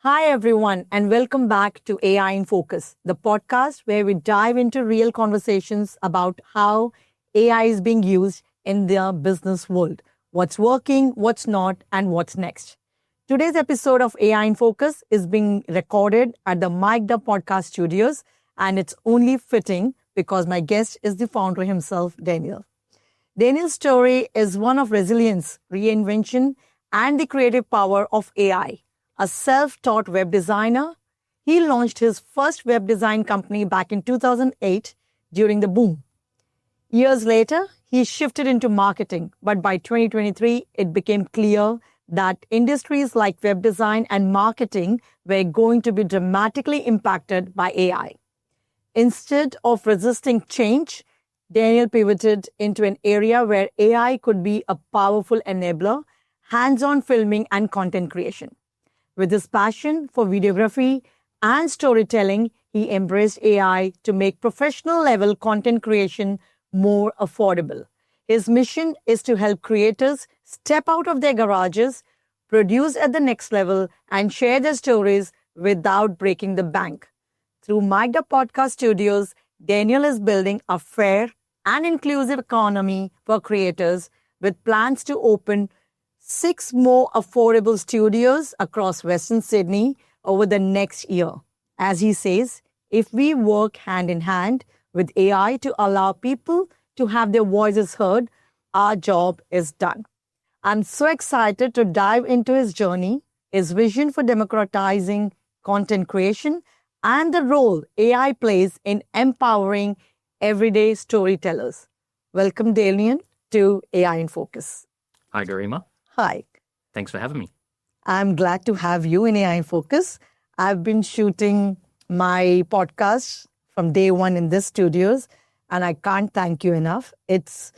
Hi, everyone, and welcome back to AI in Focus, the podcast where we dive into real conversations about how AI is being used in the business world, what's working, what's not, and what's next. Today's episode of AI in Focus is being recorded at the Micd'Up Podcast Studios, and it's only fitting because my guest is the founder himself, Daniel. Daniel's story is one of resilience, reinvention, and the creative power of AI. A self-taught web designer, he launched his first web design company back in 2008 during the boom. Years later, he shifted into marketing, but by 2023, it became clear that industries like web design and marketing were going to be dramatically impacted by AI. Instead of resisting change, Daniel pivoted into an area where AI could be a powerful enabler, hands-on filming and content creation. With his passion for videography and storytelling, he embraced AI to make professional-level content creation more affordable. His mission is to help creators step out of their garages, produce at the next level, and share their stories without breaking the bank. Through Micd'Up Podcast Studios, Daniel is building a fair and inclusive economy for creators with plans to open 6 more affordable studios across Western Sydney over the next year. As he says, if we work hand in hand with AI to allow people to have their voices heard, our job is done. I'm so excited to dive into his journey, his vision for democratizing content creation, and the role AI plays in empowering everyday storytellers. Welcome, Daniel, to AI in Focus. Hi, Garima. Hi. Thanks for having me. I'm glad to have you in AI in Focus. I've been shooting my podcast from day one in this studios, and I can't thank you enough. It's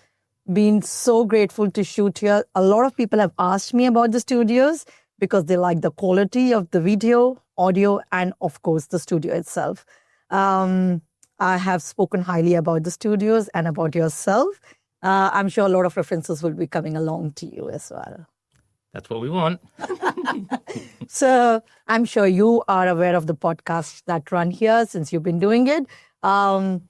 been so grateful to shoot here. A lot of people have asked me about the studios because they like the quality of the video, audio, and of course, the studio itself. I have spoken highly about the studios and about yourself. I'm sure a lot of references will be coming along to you as well. That's what we want. So I'm sure you are aware of the podcasts that run here since you've been doing it. I'll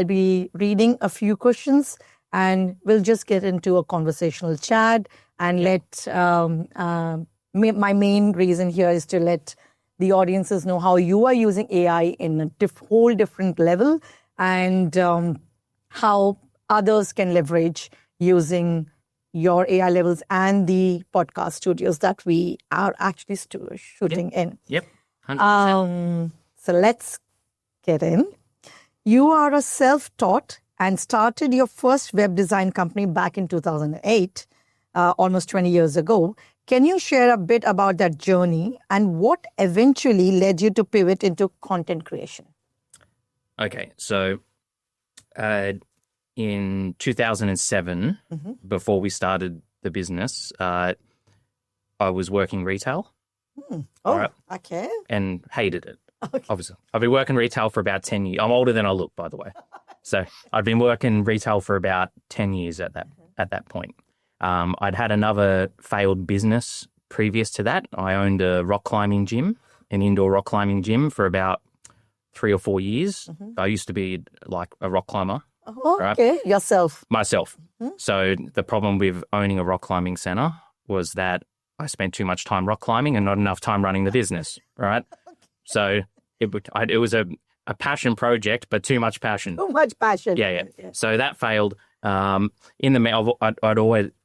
be reading a few questions and we'll just get into a conversational chat and my main reason here is to let the audiences know how you are using AI in a whole different level and how others can leverage using your AI levels and the podcast studios that we are actually shooting in. Yep, 100%. So let's get in. You are a self-taught and started your first web design company back in 2008, almost 20 years ago. Can you share a bit about that journey and what eventually led you to pivot into content creation? Okay, so in 2007, before we started the business, I was working retail. Oh, right, okay. and hated it, Okay. obviously. I've been working retail for about 10 years. I'm older than I look, by the way. So I'd been working retail for about 10 years at that point. I'd had another failed business previous to that. I owned a rock climbing gym, an indoor rock climbing gym for about 3 or 4 years. I used to be like a rock climber. Oh, right? okay, yourself. Myself. So the problem with owning a rock climbing center was that I spent too much time rock climbing and not enough time running the business, right? So it was a passion project, but too much passion. Too much passion. Yeah. So that failed. I'd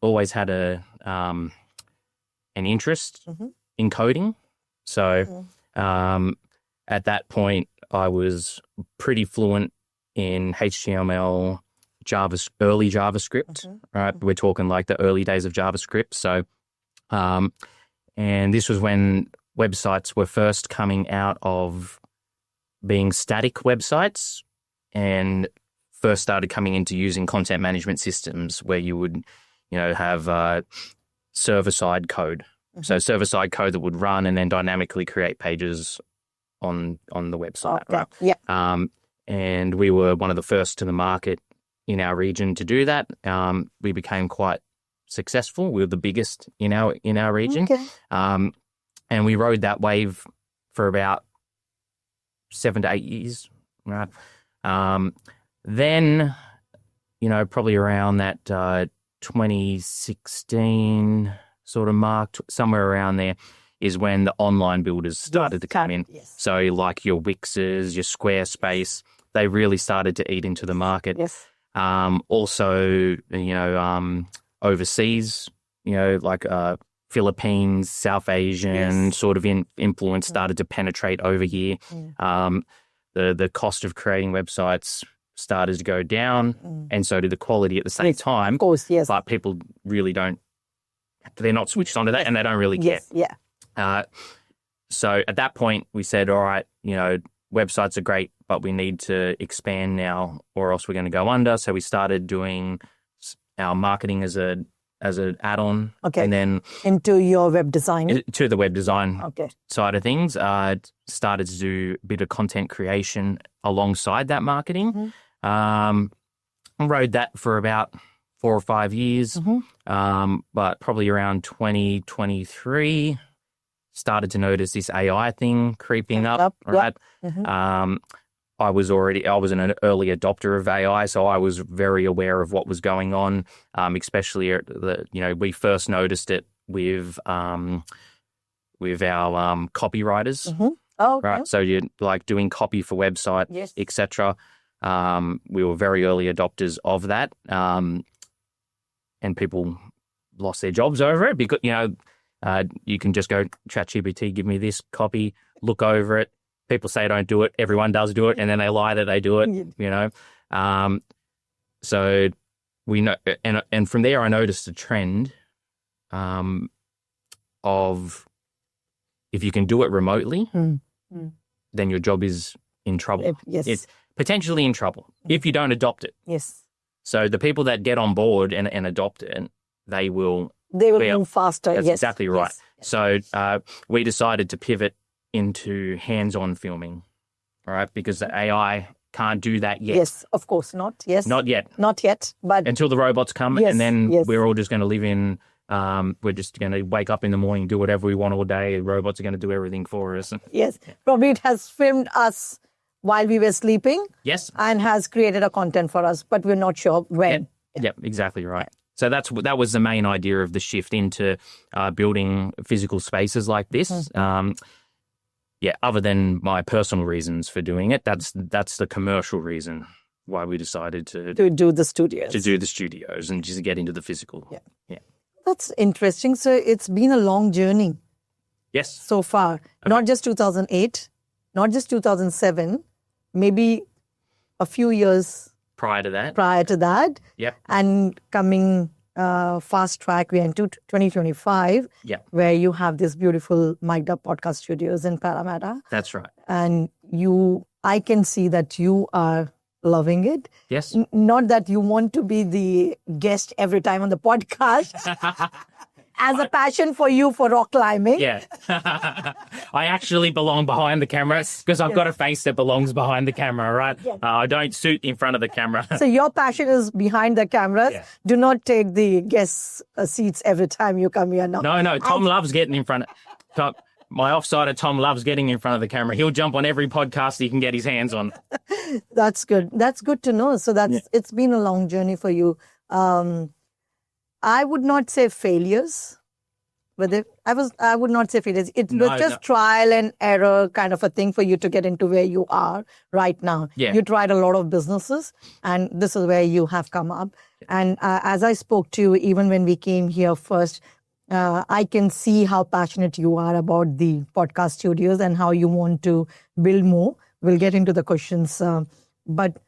always had an interest in coding. So at that point, I was pretty fluent in HTML, early JavaScript, right? We're talking like the early days of JavaScript. So, and this was when websites were first coming out of being static websites and first started coming into using content management systems where you would, have server-side code. So server-side code that would run and then dynamically create pages on the website. Okay. Right? Yeah. And we were one of the first to the market in our region to do that. We became quite successful. We were the biggest in our region. Okay. And we rode that wave for about 7 to 8 years, right? Then, probably around that 2016 sort of mark, somewhere around there, is when the online builders started to come in. Yes. So like your Wixes, your Squarespace, they really started to eat into the market. Yes. Also, overseas, like Philippines, South Asian sort of influence started to penetrate over here. The cost of creating websites started to go down, and so did the quality at the same time. Of course, yes. But people really they're not switched onto that, and they don't really care. Yes, yeah. So at that point, we said, all right, websites are great, but we need to expand now, or else we're going to go under. So we started doing our marketing as an add-on, and then into your web design, to the web design side of things. Started to do a bit of content creation alongside that marketing. Rode that for about 4 or 5 years, but probably around 2023, started to notice this AI thing creeping up. Right. I was an early adopter of AI, so I was very aware of what was going on, especially we first noticed it with our copywriters. Right. So you're like doing copy for website, etc. We were very early adopters of that, and people lost their jobs over it because you can just go ChatGPT, give me this copy, look over it. People say don't do it. Everyone does do it, and then they lie that they do it. So we know, and from there I noticed a trend of if you can do it remotely, then your job is in trouble. It's potentially in trouble if you don't adopt it. Yes. So the people that get on board and adopt it, they will move faster. That's exactly right. Yes. So we decided to pivot into hands-on filming, all right? Because the AI can't do that yet. Yes, of course not. Yes. Not yet. Not yet, but... Until the robots come, and then we're all just going to live in... we're just going to wake up in the morning, do whatever we want all day. Robots are going to do everything for us. Yes. Probably it has filmed us while we were sleeping. Yes. And has created a content for us, but we're not sure when. Yep, exactly right. So that was the main idea of the shift into building physical spaces like this. Other than my personal reasons for doing it, that's the commercial reason why we decided to do the studios. To do the studios and just get into the physical. Yeah. That's interesting. So it's been a long journey. Yes. So far. Okay. Not just 2008, not just 2007, maybe a few years prior to that. Yep. And coming fast track, we're into 2025, where you have this beautiful Micd'Up Podcast Studios in Parramatta. That's right. And I can see that you are loving it. Yes. Not that you want to be the guest every time on the podcast. As a passion for you for rock climbing. Yeah. I actually belong behind the camera because I've got a face that belongs behind the camera, right? Yes. I don't suit in front of the camera. So your passion is behind the cameras. Yeah. Do not take the guest seats every time you come here now. No. Tom loves getting in front of... My offsider, Tom, loves getting in front of the camera. He'll jump on every podcast he can get his hands on. That's good. That's good to know. So it's been a long journey for you. I would not say failures. I would not say failures. It was just trial and error kind of a thing for you to get into where you are right now. Yeah. You tried a lot of businesses, and this is where you have come up. And as I spoke to you, even when we came here first, I can see how passionate you are about the podcast studios and how you want to build more. We'll get into the questions. But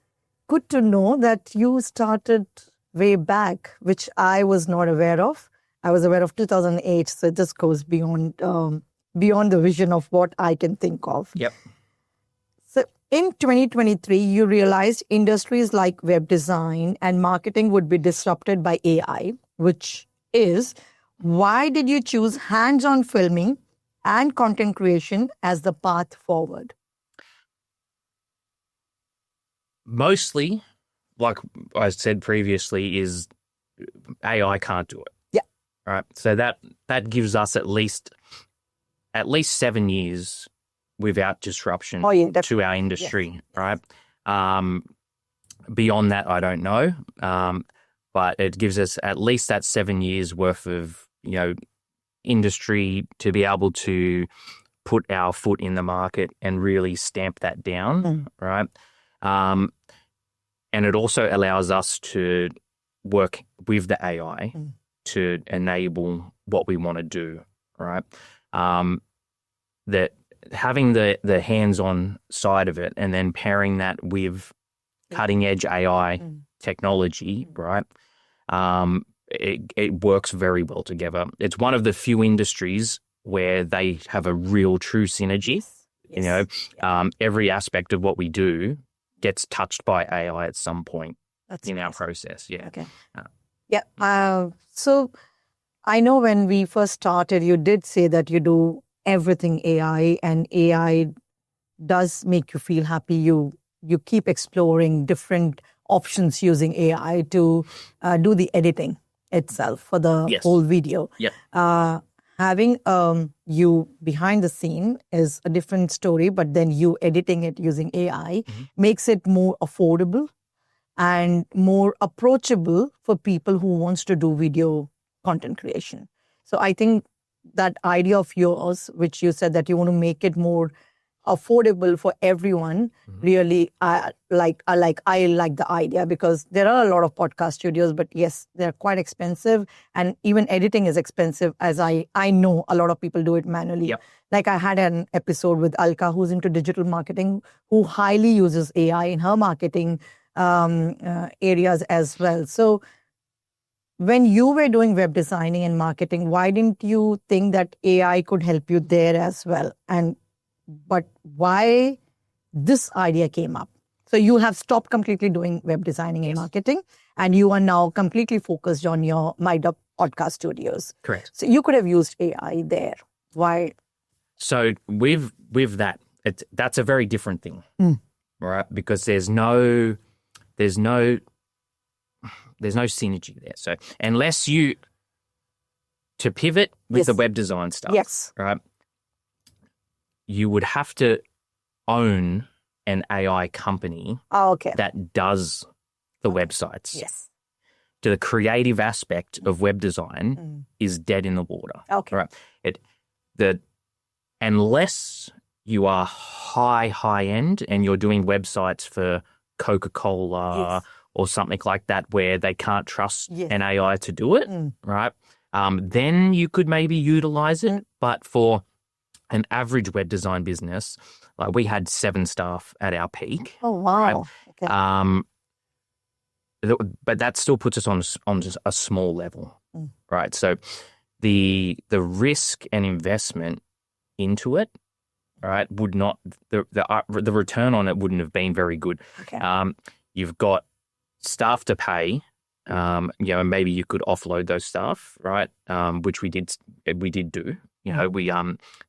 good to know that you started way back, which I was not aware of. I was aware of 2008, so this goes beyond the vision of what I can think of. Yep. So in 2023, you realized industries like web design and marketing would be disrupted by AI, which is... Why did you choose hands-on filming and content creation as the path forward? Mostly, like I said previously, is AI can't do it. Yeah. All right. So that gives us at least 7 years without disruption Oh, yeah, to our industry, right? Beyond that, I don't know, but it gives us at least that 7 years worth of, industry to be able to put our foot in the market and really stamp that down, right? And it also allows us to work with the AI to enable what we want to do, right? That having the hands-on side of it and then pairing that with cutting-edge AI technology, right? It works very well together. It's one of the few industries where they have a real true synergy. Every aspect of what we do gets touched by AI at some point our process. Yeah. Okay. So I know when we first started, you did say that you do everything AI, and AI does make you feel happy. You keep exploring different options using AI to do the editing itself for the whole video. Having you behind the scene is a different story, but then you editing it using AI makes it more affordable and more approachable for people who wants to do video content creation. So I think that idea of yours, which you said that you want to make it more affordable for everyone, really, I like the idea, because there are a lot of podcast studios, but yes, they're quite expensive, and even editing is expensive, as I know a lot of people do it manually. Like I had an episode with Alka, who's into digital marketing, who highly uses AI in her marketing areas as well. So when you were doing web designing and marketing, why didn't you think that AI could help you there as well? But why this idea came up? So you have stopped completely doing web designing and marketing, and you are now completely focused on your Micd'Up Podcast Studios. Correct. So you could have used AI there. Why? So with that, that's a very different thing, right? Because there's no synergy there. So unless to pivot with the web design stuff, right? You would have to own an AI company that does the websites. The creative aspect of web design is dead in the water. Right? Unless you are high end and you're doing websites for Coca-Cola or something like that, where they can't trust an AI to do it, right? Then you could maybe utilize it. But for an average web design business, like we had 7 staff at our peak. Oh, wow. Right? But that still puts us on just a small level, right? So the risk and investment into it, right, would not, the return on it wouldn't have been very good. You've got staff to pay, maybe you could offload those staff, right? Which we did do. We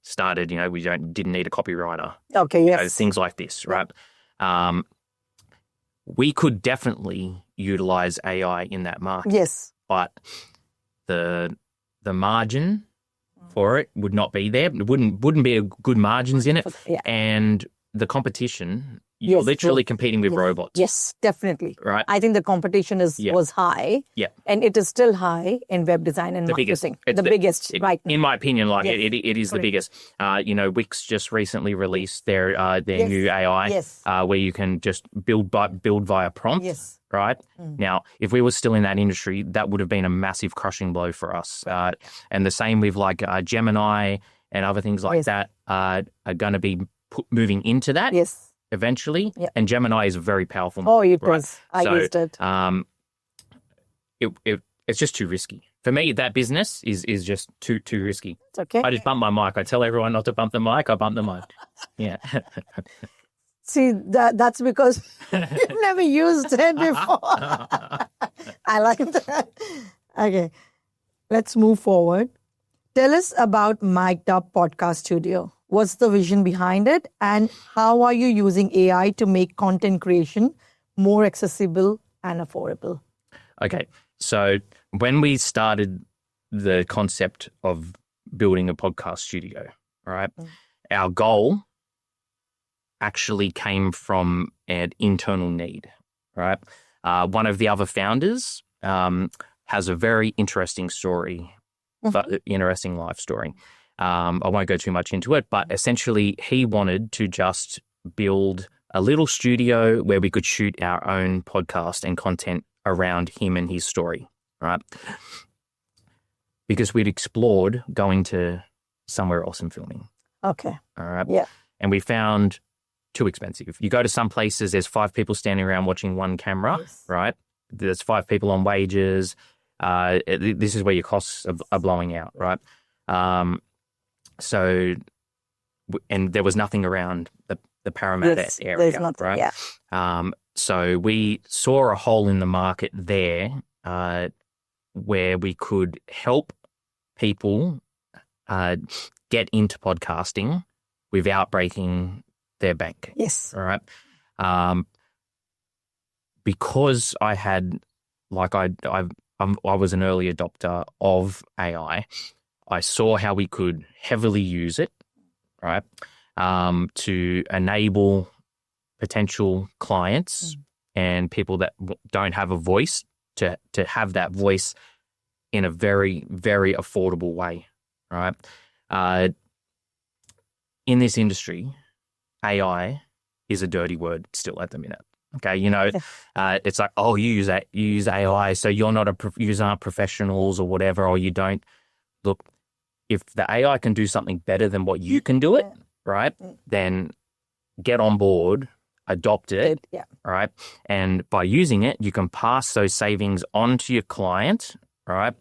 started, we didn't need a copywriter. Things like this, right? We could definitely utilize AI in that market. But the margin for it would not be there. It wouldn't be a good margins in it. And the competition, you're literally competing with robots. Yes, definitely. Right. I think the competition was high. And it is still high in web design and marketing. The biggest right now. In my opinion, it is the biggest. Wix just recently released their new AI where you can just build via prompts. Right. Now, if we were still in that industry, that would have been a massive crushing blow for us. And the same with like Gemini and other things like that are going to be moving into that. Eventually, and Gemini is a very powerful. It was. I used it. It's just too risky for me. That business is just too risky. It's okay. I just bump my mic. I tell everyone not to bump the mic. I bump the mic. Yeah. See, that's because you've never used it before. I like that. Okay, let's move forward. Tell us about Micd'Up Podcast Studio. What's the vision behind it, and how are you using AI to make content creation more accessible and affordable? Okay, so when we started the concept of building a podcast studio, right, our goal actually came from an internal need, right? One of the other founders has a very interesting story, interesting life story. I won't go too much into it, but essentially he wanted to just build a little studio where we could shoot our own podcast and content around him and his story, right? Because we'd explored going to somewhere else and filming. Okay. All right. Yeah. And we found too expensive. You go to some places, there's 5 people standing around watching one camera, right? There's 5 people on wages. This is where your costs are blowing out, right? So, and there was nothing around the Parramatta area, there's nothing, right? Yeah. So we saw a hole in the market there where we could help people get into podcasting without breaking their bank. Yes. All right. Because I had, like I was an early adopter of AI. I saw how we could heavily use it, right, to enable potential clients and people that don't have a voice to have that voice in a very, very affordable way, right? In this industry, AI is a dirty word still at the minute. Okay, it's like, oh, you use AI, so you're not you aren't professionals or whatever, or you don't. Look, if the AI can do something better than what you can do it, right, then get on board, adopt it, right? And by using it, you can pass those savings on to your client, right,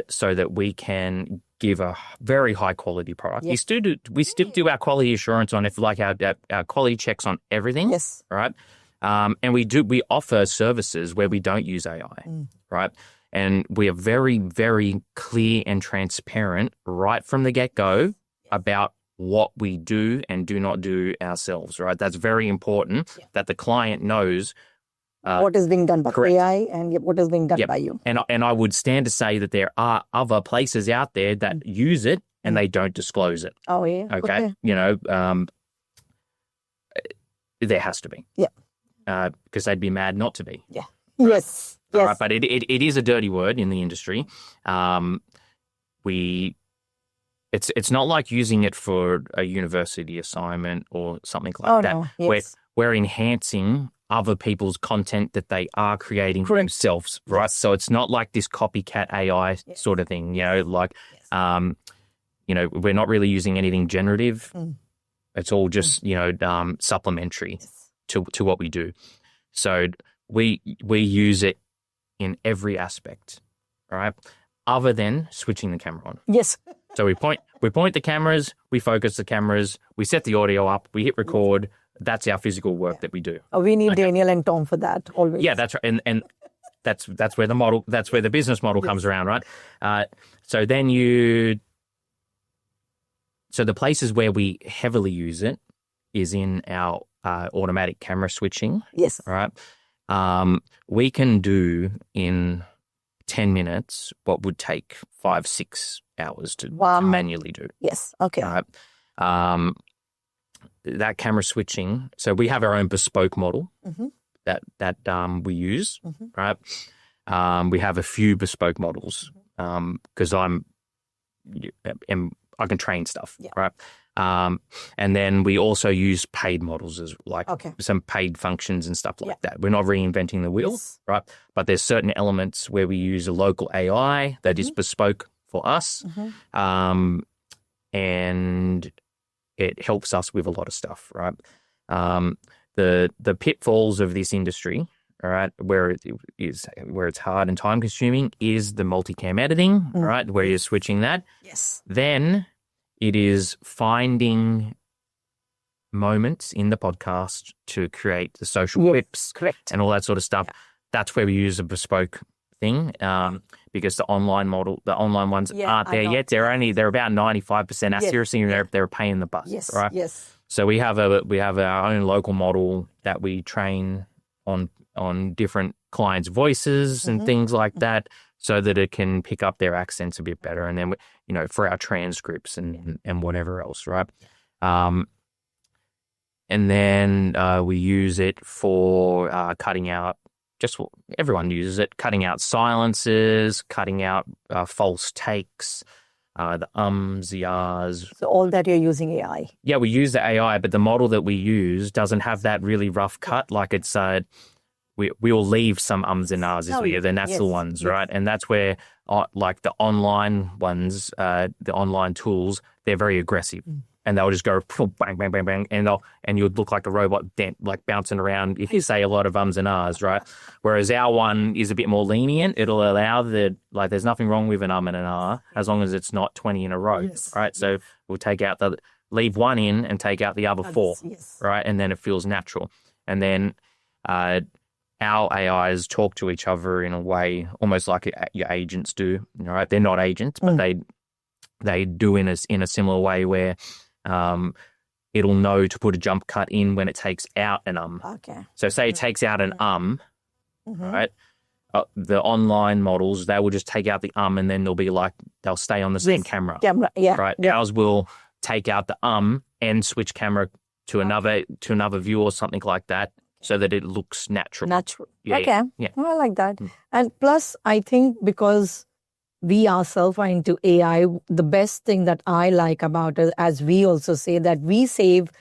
so that we can give a very high quality product. We still do our quality assurance on our quality checks on everything, right? And we offer services where we don't use AI, right? And we are very, very clear and transparent right from the get-go about what we do and do not do ourselves, right? That's very important that the client knows what is being done by AI and what is being done by you. And I would stand to say that there are other places out there that use it and they don't disclose it. Oh, yeah. Okay. There has to be. Yeah. Because they'd be mad not to be. Yeah. Yes. Yes. Right, but it is a dirty word in the industry. It's not like using it for a university assignment or something like that. No. Yes. We're enhancing other people's content that they are creating themselves, right? So it's not like this copycat AI sort of thing, we're not really using anything generative. It's all just, supplementary to what we do. So we use it in every aspect, all right, other than switching the camera on. Yes. So we point the cameras, we focus the cameras, we set the audio up, we hit record. That's our physical work that we do. We need Daniel and Tom for that always. Yeah, that's right. And that's where the business model comes around, right? So the places where we heavily use it is in our automatic camera switching. Yes. All right. We can do in 10 minutes what would take 5-6 hours to manually do. Yes. Okay. All right. That camera switching. So we have our own bespoke model that we use. Right. We have a few bespoke models because I can train stuff. Right. And then we also use paid models as some paid functions and stuff like that. We're not reinventing the wheel, right? But there's certain elements where we use a local AI that is bespoke for us, and it helps us with a lot of stuff, right? The pitfalls of this industry, all right, where it's hard and time consuming is the multicam editing, right, where you're switching that. Yes. Then it is finding moments in the podcast to create the social clips and all that sort of stuff. Yeah. That's where we use a bespoke thing because the online ones aren't there yet. They're about 95% accuracy and they're a pain in the butt. Yes. Right. Yes. So we have our own local model that we train on different clients' voices and things like that, so that it can pick up their accents a bit better. And then, for our transcripts and whatever else, right? And then we use it for cutting out, everyone uses it, cutting out silences, cutting out false takes, the ums, the ahs. So all that you're using AI. Yeah, we use the AI, but the model that we use doesn't have that really rough cut. Like it's, we will leave some ums and ahs the natural ones, right? And that's where like the online ones, the online tools, they're very aggressive. And they'll just go bang, bang, bang, bang, and you'd look like a robot like bouncing around if you say a lot of ums and ahs, right? Whereas our one is a bit more lenient. It'll allow there's nothing wrong with an and an ah as long as it's not 20 in a row, right? So we'll leave one in and take out the other four, right? And then it feels natural. And then our AIs talk to each other in a way almost like your agents do, right? They're not agents, but they do in a similar way where it'll know to put a jump cut in when it takes out an Okay. So say it takes out an right? The online models, they will just take out the and then they'll stay on the same camera. Right? Yeah. Ours will take out the and switch camera to another view or something like that so that it looks natural. Okay. Yeah. Oh, I like that. And plus, I think because we ourselves are into AI, the best thing that I like about it, as we also say, that we save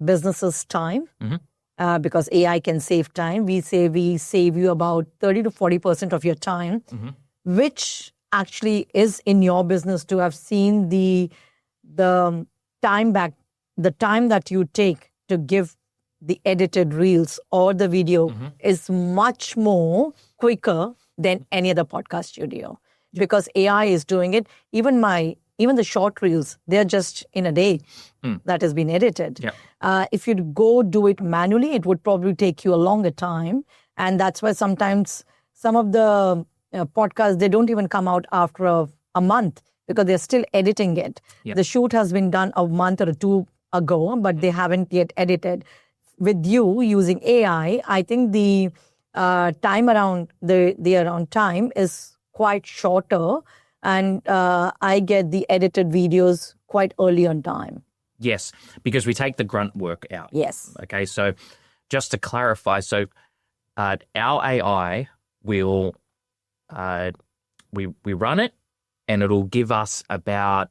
businesses time because AI can save time. We say we save you about 30 to 40% of your time, which actually is in your business to have seen the time back, the time that you take to give the edited reels or the video is much more quicker than any other podcast studio because AI is doing it. Even the short reels, they're just in a day that has been edited. Yeah. If you go do it manually, it would probably take you a longer time. And that's why sometimes some of the podcasts, they don't even come out after a month because they're still editing it. The shoot has been done a month or two ago, but they haven't yet edited. With you using AI, I think the time around around time is quite shorter, and I get the edited videos quite early on time. Yes, because we take the grunt work out. Yes. Okay, so just to clarify, our AI will we run it, and it'll give us about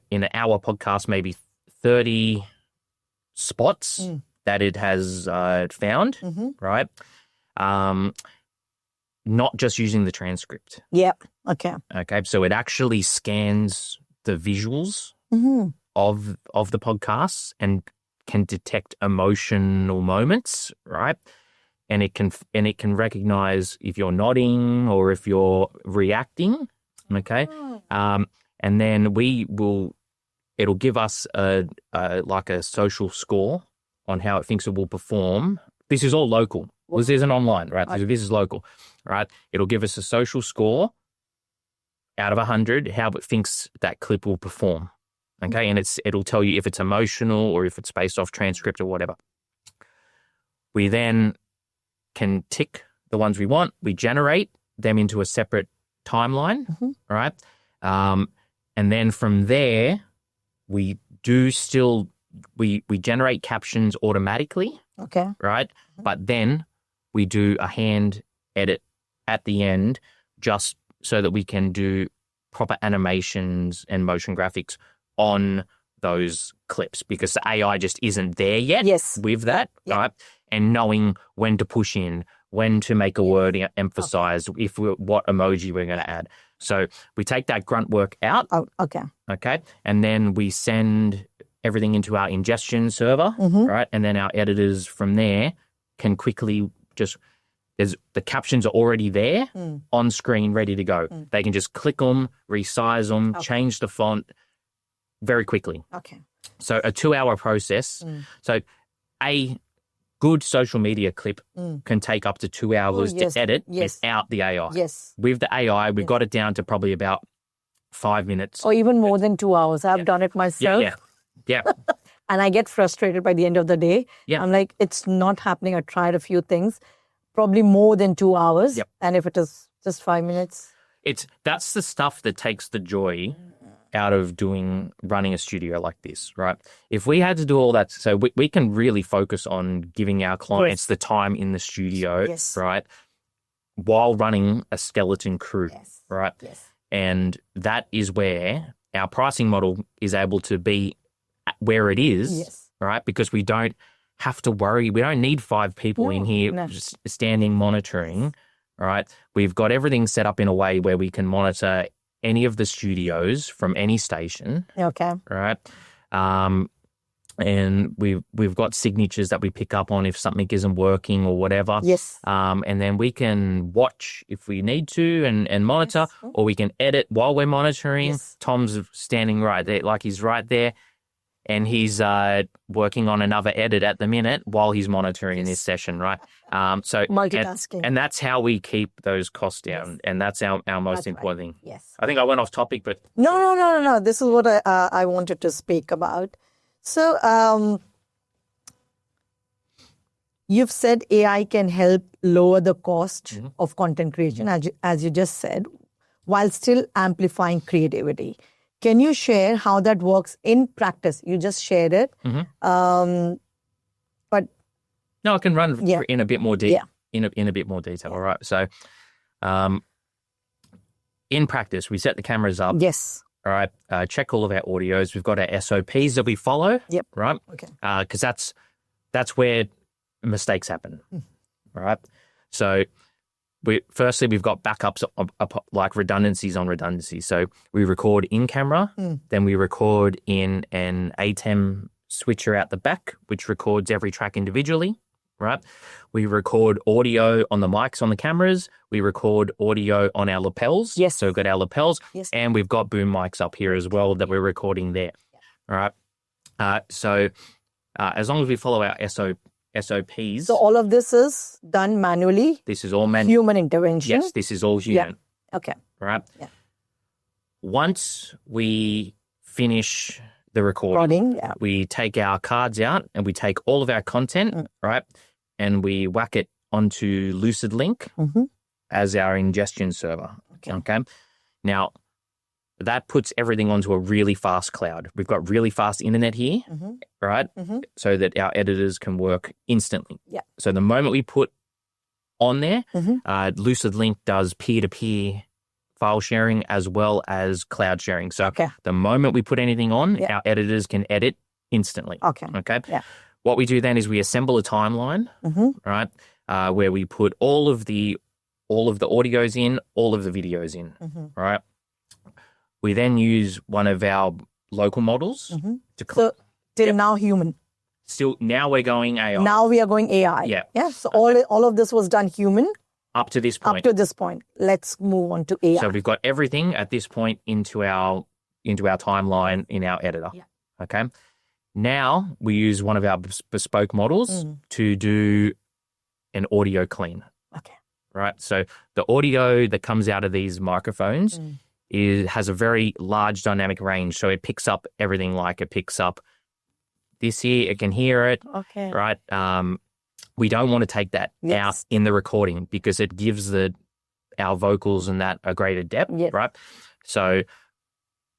in an hour podcast maybe 30 spots that it has found, right? Not just using the transcript. Yep. Okay. Okay. So it actually scans the visuals of the podcasts and can detect emotional moments, right? And it can recognize if you're nodding or if you're reacting. Okay. And then it'll give us like a social score on how it thinks it will perform. This is all local. This isn't online, right? This is local, right? It'll give us a social score out of 100, how it thinks that clip will perform, okay? And it'll tell you if it's emotional or if it's based off transcript or whatever. We then can tick the ones we want. We generate them into a separate timeline, right? And then from there, we generate captions automatically, okay, right? But then we do a hand edit at the end just so that we can do proper animations and motion graphics on those clips because the AI just isn't there yet with that, right? And knowing when to push in, when to make a word emphasize, what emoji we're going to add. So we take that grunt work out. Oh, okay. Okay. And then we send everything into our ingestion server, right? And then our editors from there can quickly the captions are already there on screen, ready to go. They can just click them, resize them, change the font very quickly. Okay. So a 2-hour process. So a good social media clip can take up to 2 hours to edit without the AI. Yes. With the AI, we've got it down to probably about 5 minutes. Or even more than 2 hours. I've done it myself. Yeah. And I get frustrated by the end of the day. Yeah. I'm like, it's not happening. I tried a few things, probably more than 2 hours. Yep. And if it is just 5 minutes. That's the stuff that takes the joy out of running a studio like this, right? If we had to do all that, so we can really focus on giving our clients the time in the studio, right? While running a skeleton crew, right? Yes. And that is where our pricing model is able to be where it is, right? Because we don't have to worry. We don't need 5 people in here just standing monitoring, right? We've got everything set up in a way where we can monitor any of the studios from any station. Okay. Right. And we've got signatures that we pick up on if something isn't working or whatever. Yes. And then we can watch if we need to and monitor, or we can edit while we're monitoring. Yes. Tom's standing right there, like he's right there, and he's working on another edit at the minute while he's monitoring this session, right? So multitasking. and that's how we keep those costs down, and that's our most important thing. Yes. I think I went off topic, but no. This is what I wanted to speak about. So you've said AI can help lower the cost of content creation, as you just said, while still amplifying creativity. Can you share how that works in practice? You just shared it, but no, I can run in a bit more in a bit more detail. All right. So, in practice, we set the cameras up. Yes. All right. Check all of our audios. We've got our SOPs that we follow. Yep. Right. Okay. Because that's where mistakes happen. Right. So, we've got backups like redundancies on redundancies. So we record in camera, then we record in an ATEM switcher out the back, which records every track individually, right? We record audio on the mics on the cameras. We record audio on our lapels. Yes. So we've got our lapels, and we've got boom mics up here as well that we're recording there, all right? So as long as we follow our SOPs. So all of this is done manually? This is all human intervention? Yes, this is all human. Yeah. Okay. Right? Yeah. Once we finish the recording, we take our cards out and we take all of our content, right? And we whack it onto LucidLink as our ingestion server. Okay. Now, that puts everything onto a really fast cloud. We've got really fast internet here, right? So that our editors can work instantly. Yeah. So the moment we put on there, LucidLink does peer-to-peer file sharing as well as cloud sharing. So the moment we put anything on, our editors can edit instantly. Okay. Yeah. What we do then is we assemble a timeline, right? Where we put all of the audios in, all of the videos in, right? We then use one of our local models to. So till now human. Still, now we're going AI. Now we are going AI. Yeah. Yeah. So all of this was done human. Up to this point. Up to this point. Let's move on to AI. So we've got everything at this point into our timeline in our editor. Yeah. Okay. Now we use one of our bespoke models to do an audio clean. Okay. Right. So the audio that comes out of these microphones has a very large dynamic range. So it picks up everything, like it picks up this here, it can hear it. Okay. Right. We don't want to take that out in the recording because it gives our vocals and that a greater depth. Yes. Right. So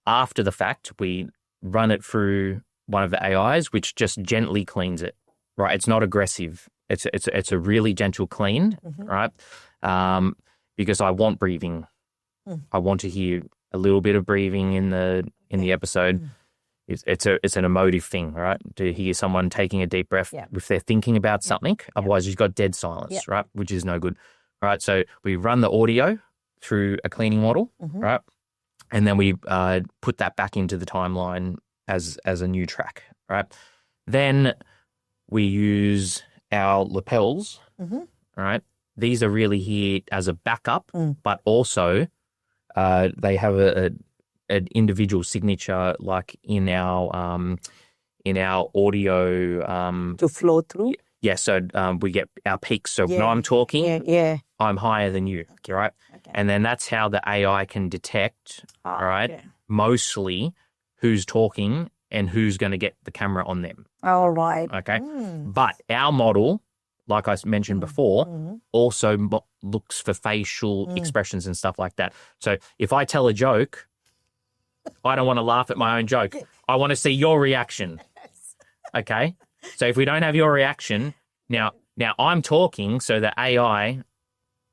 after the fact, we run it through one of the AIs, which just gently cleans it. Right. It's not aggressive. It's a really gentle clean. Right. Because I want breathing. I want to hear a little bit of breathing in the episode. It's an emotive thing, right? To hear someone taking a deep breath if they're thinking about something. Otherwise, you've got dead silence, right? Which is no good, right? So we run the audio through a cleaning model, right? And then we put that back into the timeline as a new track, right? Then we use our lapels, right? These are really here as a backup, but also they have an individual signature, like in our audio to flow through. Yeah, so we get our peaks. So when I'm talking, I'm higher than you, right? Okay. And then that's how the AI can detect, all right, mostly who's talking and who's going to get the camera on them. All right. Okay. But our model, like I mentioned before, also looks for facial expressions and stuff like that. So if I tell a joke I don't want to laugh at my own joke. I want to see your reaction. Okay? So if we don't have your reaction, now I'm talking, so the AI,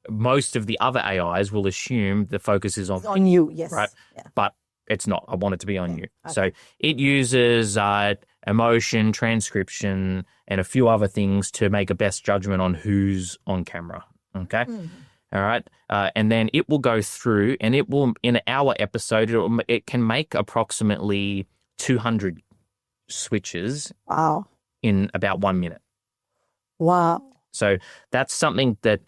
most of the other AIs will assume the focus is on you, yes. Right? Yeah. But it's not. I want it to be on you. Okay. So it uses emotion, transcription, and a few other things to make a best judgment on who's on camera. Okay? All right? And then it will go through, and it will, in an hour episode, it can make approximately 200 switches Wow. in about 1 minute. Wow. So that's something that,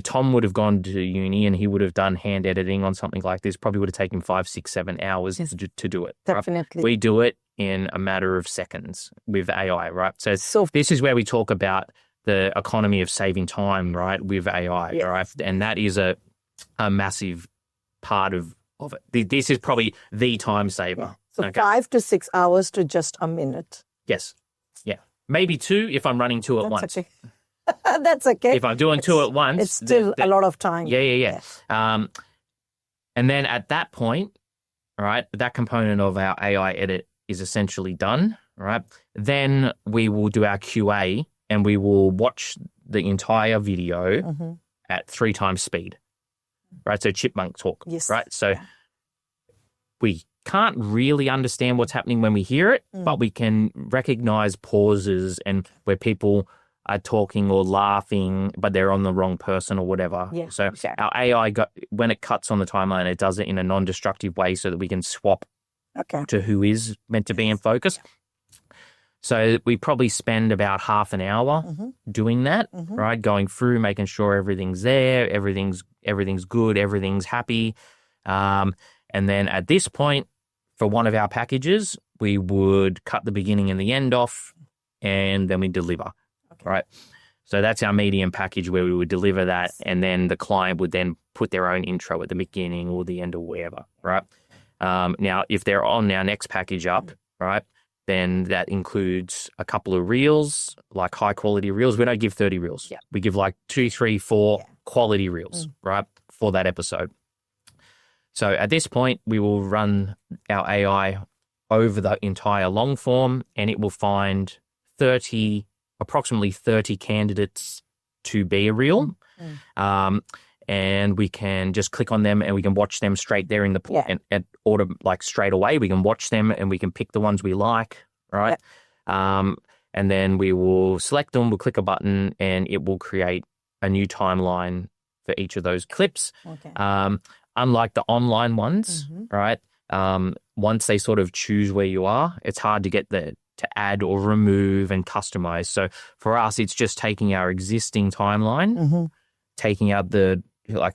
Tom would have gone to uni and he would have done hand editing on something like this. Probably would have taken 5, 6, 7 hours to do it. Definitely. Right? We do it in a matter of seconds with AI, right? So this is where we talk about the economy of saving time, right, with AI, right? And that is a massive part of it. This is probably the time saver. Yeah. So 5 to 6 hours to just a minute. Yes. Yeah. Maybe 2 if I'm running 2 at once. Okay. That's okay. If I'm doing 2 at once. It's still a lot of time. Yeah. And then at that point, right, that component of our AI edit is essentially done, right? Then we will do our QA and we will watch the entire video at 3 times speed, right? So chipmunk talk, right? So we can't really understand what's happening when we hear it, but we can recognize pauses and where people are talking or laughing, but they're on the wrong person or whatever. Yeah, so exactly. our AI, when it cuts on the timeline, it does it in a non-destructive way so that we can swap to who is meant to be in focus. So we probably spend about half an hour doing that, right? Going through, making sure everything's there, everything's good, everything's happy. And then at this point, for one of our packages, we would cut the beginning and the end off, and then we deliver, right? So that's our medium package where we would deliver that, and then the client would then put their own intro at the beginning or the end or wherever, right? Now, if they're on our next package up, right, then that includes a couple of reels, like high-quality reels. We don't give 30 reels. Yeah. We give like 2, 3, 4 quality reels, right, for that episode. So at this point, we will run our AI over the entire long form, and it will find approximately 30 candidates to be a reel. And we can just click on them and we can watch them straight there in the and order, like straight away. We can watch them and we can pick the ones we like, right? And then we will select them, we'll click a button, and it will create a new timeline for each of those clips. Unlike the online ones, right? Once they sort of choose where you are, it's hard to get to add or remove and customize. So for us, it's just taking our existing timeline, taking out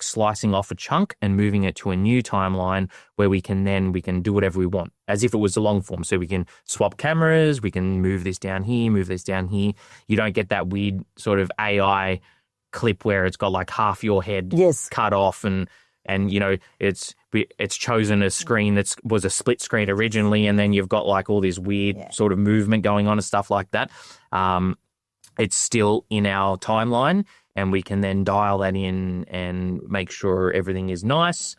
slicing off a chunk and moving it to a new timeline where we can do whatever we want as if it was a long form. So we can swap cameras, we can move this down here, move this down here. You don't get that weird sort of AI clip where it's got like half your head cut off and it's chosen a screen that was a split screen originally, and then you've got like all this weird sort of movement going on and stuff like that. It's still in our timeline, and we can then dial that in and make sure everything is nice.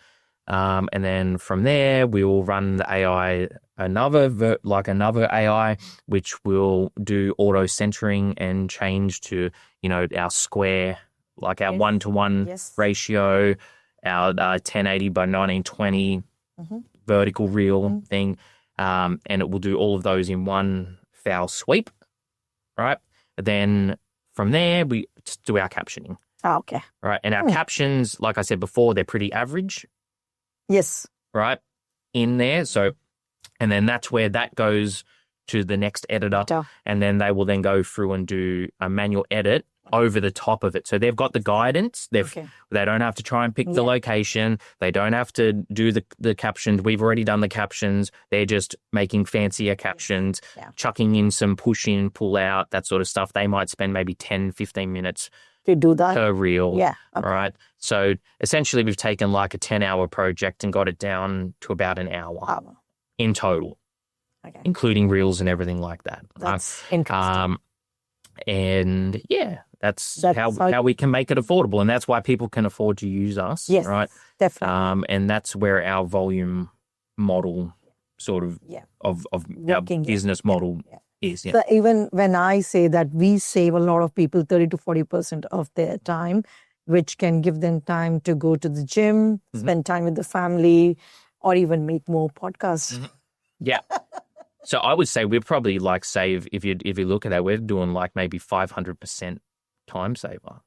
And then from there, we will run the AI, another AI, which will do auto centering and change to, our square, like our 1-to-1 ratio, our 1080 by 1920 vertical reel thing. And it will do all of those in one foul sweep, right? Then from there, we just do our captioning. Oh, okay. Right. And our captions, like I said before, they're pretty average. Yes. Right. In there. So, and then that's where that goes to the next editor. And then they will then go through and do a manual edit over the top of it. So they've got the guidance. They don't have to try and pick the location. They don't have to do the captions. We've already done the captions. They're just making fancier captions, chucking in some push in, pull out, that sort of stuff. They might spend maybe 10, 15 minutes to do that per reel. Right. So essentially we've taken like a 10-hour project and got it down to about an hour in total, including reels and everything like that. That's interesting. And that's how we can make it affordable. And that's why people can afford to use us. Yes, right? Definitely. And that's where our volume model sort of Yeah. of our Working, yeah. business model Yeah. is. Yeah. So even when I say that we save a lot of people 30 to 40% of their time, which can give them time to go to the gym, spend time with the family, or even make more podcasts. Yeah. So I would say we're probably like save, if you look at that, we're doing like maybe 500% time saver,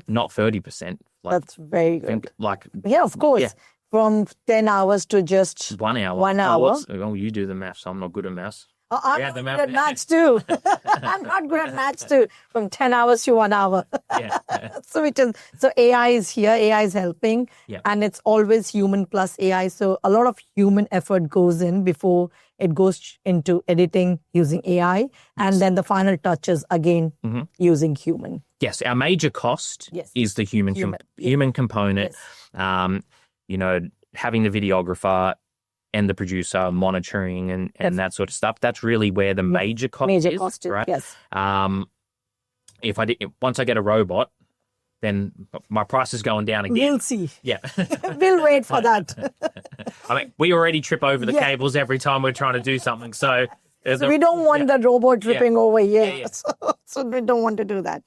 not 30%. Like, That's very good. like, Yeah, of course. Yeah. From 10 hours to just 1 hour. 1 hour. Oh, you do the maths. I'm not good at maths. I'm Yeah, not the good math- at maths too. I'm not good at maths too. From 10 hours to 1 hour. Yeah. So AI is here. AI is helping, Yeah. and it's always human plus AI. So a lot of human effort goes in before it goes into editing using AI, and then the final touches again using human. Yes, our major cost Yes. is the human component. Yes. Having the videographer and the producer monitoring and that sort of stuff. That's really where the major cost is. Right? Yes. Once I get a robot, then my price is going down again. We'll see. Yeah. We'll wait for that. I mean, we already trip over the cables every time we're trying to do something. So we don't want the robot tripping over here. Yeah. So we don't want to do that.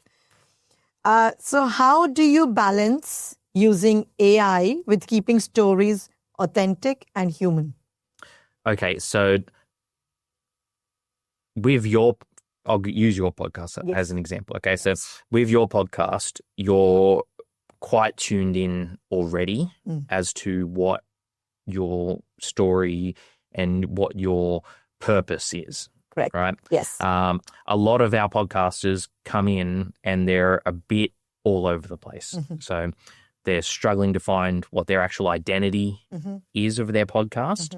So how do you balance using AI with keeping stories authentic and human? Okay, so I'll use your podcast as an example. Okay, so with your podcast, you're quite tuned in already as to what your story and what your purpose is. Correct. Right? Yes. A lot of our podcasters come in and they're a bit all over the place. So they're struggling to find what their actual identity is of their podcast.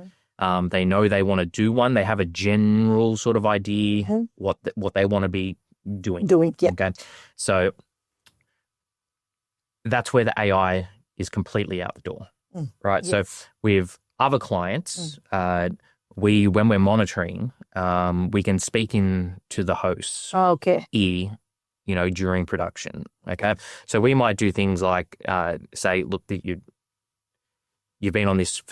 They know they want to do one. They have a general sort of idea what they want to be doing. Yeah. Okay, so that's where the AI is completely out the door, right? Yes. So with other clients, when we're monitoring, we can speak in to the host's ear, during production. Okay, so we might do things like say, look, that you've been on this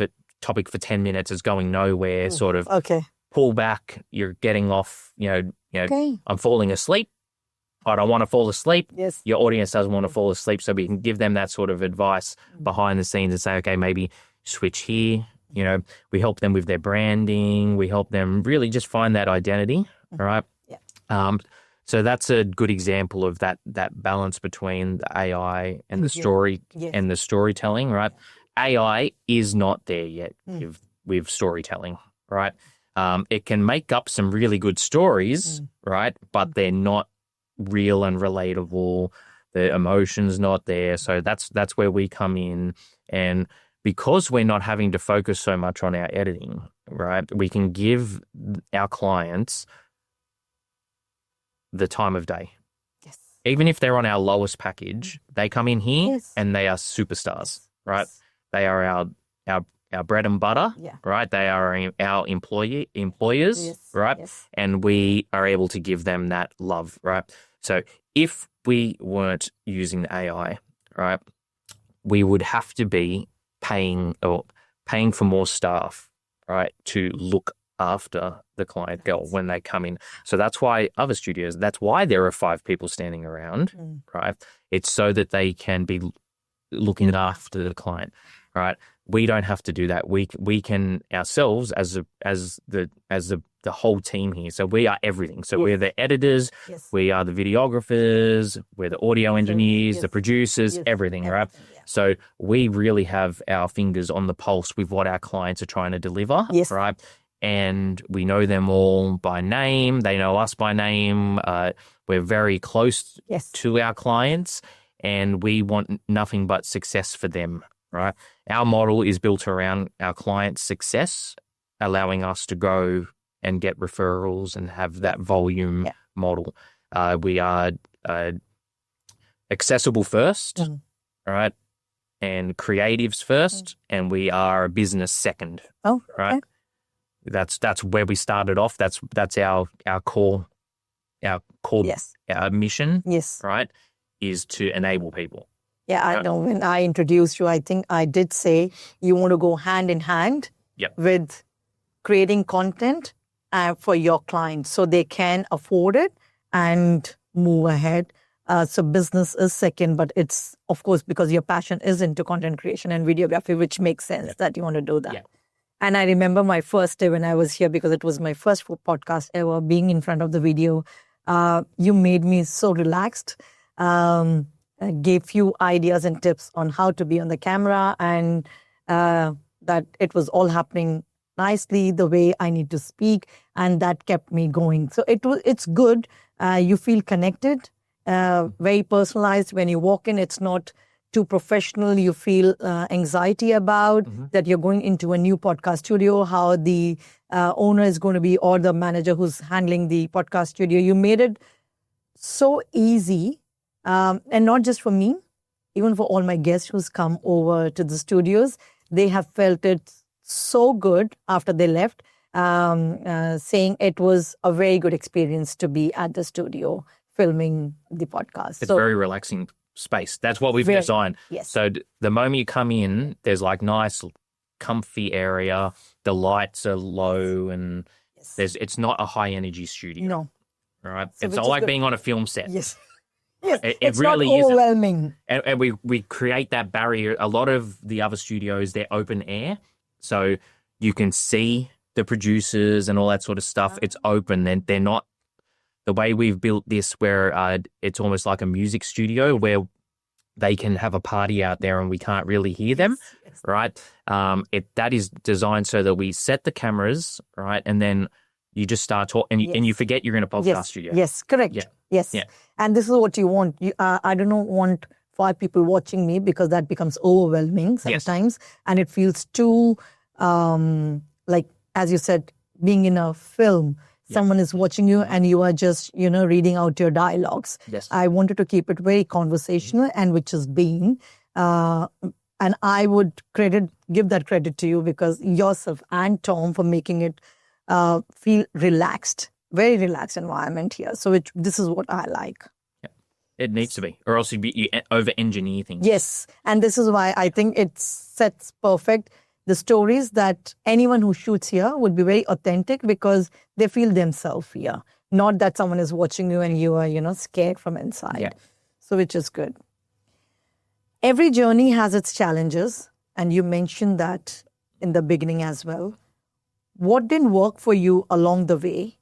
topic for 10 minutes, it's going nowhere, sort of pull back, you're getting off, I'm falling asleep. I don't want to fall asleep. Yes. Your audience doesn't want to fall asleep, so we can give them that sort of advice behind the scenes and say, okay, maybe switch here. We help them with their branding. We help them really just find that identity, all right? Yeah. So that's a good example of that balance between the AI and the story and the storytelling, right? AI is not there yet with storytelling, right? It can make up some really good stories, right? But they're not real and relatable. The emotion's not there. So that's where we come in. And because we're not having to focus so much on our editing, right? We can give our clients the time of day. Yes. Even if they're on our lowest package, they come in here and they are superstars, right? Yes. They are our bread and butter, right? They are our employers, right? Yes. And we are able to give them that love, right? So if we weren't using the AI, right, we would have to be paying for more staff, right, to look after the clientele when they come in. So that's why other studios, that's why there are 5 people standing around, right? It's so that they can be looking after the client, right? We don't have to do that. We can ourselves as the whole team here. So we are everything. So we're the editors, we are the videographers, we're the audio engineers, the producers, everything, right? Yeah. So we really have our fingers on the pulse with what our clients are trying to deliver, right? And we know them all by name. They know us by name. We're very close to our clients, and we want nothing but success for them, right? Our model is built around our clients' success, allowing us to go and get referrals and have that volume model. We are accessible first, right? And creatives first, and we are a business second. Oh, right. That's where we started off. That's our core our mission. Yes. Right. Is to enable people. Yeah, I know. When I introduced you, I think I did say you want to go hand in hand with creating content for your clients so they can afford it and move ahead. So business is second, but it's, of course, because your passion is into content creation and videography, which makes sense that you want to do that. Yeah. And I remember my first day when I was here, because it was my first podcast ever, being in front of the video. You made me so relaxed. Gave few ideas and tips on how to be on the camera, and that it was all happening nicely the way I need to speak, and that kept me going. So it's good. You feel connected, very personalized. When you walk in, it's not too professional. You feel anxiety about that you're going into a new podcast studio, how the owner is going to be, or the manager who's handling the podcast studio. You made it so easy, and not just for me, even for all my guests who's come over to the studios. They have felt it so good after they left, saying it was a very good experience to be at the studio filming the podcast. It's very relaxing space. That's what we've designed. Yes. So the moment you come in, there's like nice, comfy area. The lights are low, and it's not a high energy studio. No. Right. So it's not like being on a film set. Yes. Yes. It really not overwhelming. And we create that barrier. A lot of the other studios, they're open air. So you can see the producers and all that sort of stuff. It's open. They're not the way we've built this, where it's almost like a music studio where they can have a party out there and we can't really hear them, right? That is designed so that we set the cameras, right, and then you just start talking, and you forget you're in a podcast studio. Yes, correct. Yeah. Yes. Yeah. And this is what you want. I do not want 5 people watching me, because that becomes overwhelming sometimes, and it feels too, like, as you said, being in a film. Someone is watching you and you are just, reading out your dialogues. Yes. I wanted to keep it very conversational, and which has been, and I would give that credit to you, because yourself and Tom for making it feel relaxed, very relaxed environment here. So this is what I like. Yeah. It needs to be, or else you over-engineer things. Yes, and this is why I think it sets perfect. The stories that anyone who shoots here would be very authentic, because they feel themselves here. Not that someone is watching you and you are, scared from inside. Yeah. So which is good. Every journey has its challenges, and you mentioned that in the beginning as well. What didn't work for you along the way,